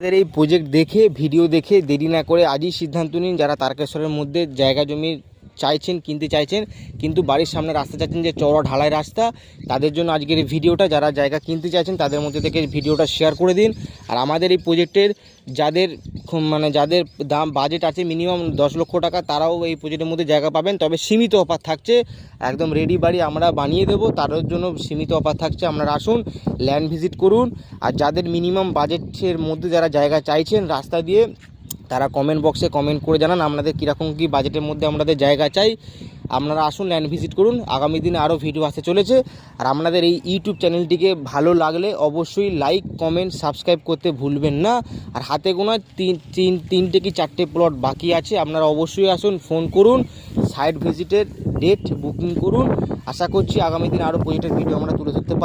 আমাদের এই প্রজেক্ট দেখে ভিডিও দেখে দেরি না করে আজই সিদ্ধান্ত নিন, যারা তারকেশ্বরের মধ্যে জায়গা জমি চাইছেন, কিনতে চাইছেন, কিন্তু বাড়ির সামনে রাস্তা চাচ্ছেন যে চওড়া ঢালাই রাস্তা, তাদের জন্য আজকের এই ভিডিওটা। যারা জায়গা কিনতে চাইছেন তাদের মধ্যে থেকে ভিডিওটা শেয়ার করে দিন। আর আমাদের এই প্রজেক্টের যাদের যাদের দাম বাজেট আছে মিনিমাম 10 লক্ষ টাকা, তারাও এই প্রজেক্টের মধ্যে জায়গা পাবেন, তবে সীমিত অফার থাকছে। একদম রেডি বাড়ি আমরা বানিয়ে দেবো, তার জন্য সীমিত অফার থাকছে। আপনারা আসুন, ল্যান্ড ভিজিট করুন। আর যাদের মিনিমাম বাজেটের মধ্যে যারা জায়গা চাইছেন রাস্তা দিয়ে, তারা কমেন্ট বক্সে কমেন্ট করে জানান আপনাদের কীরকম কী বাজেটের মধ্যে আপনাদের জায়গা চাই। আপনারা আসুন, ল্যান্ড ভিজিট করুন। আগামী দিনে আরও ভিডিও আসতে চলেছে। আর আপনাদের এই ইউটিউব চ্যানেলটিকে ভালো লাগলে অবশ্যই লাইক কমেন্ট সাবস্ক্রাইব করতে ভুলবেন না। আর হাতে গোনা তিনটে কি 4টে প্লট বাকি আছে, আপনারা অবশ্যই আসুন, ফোন করুন, সাইট ভিজিটের ডেট বুকিং করুন। আশা করছি আগামী দিনে আরও প্রজেক্টের ভিডিও আমরা তুলে ধরতে পারি।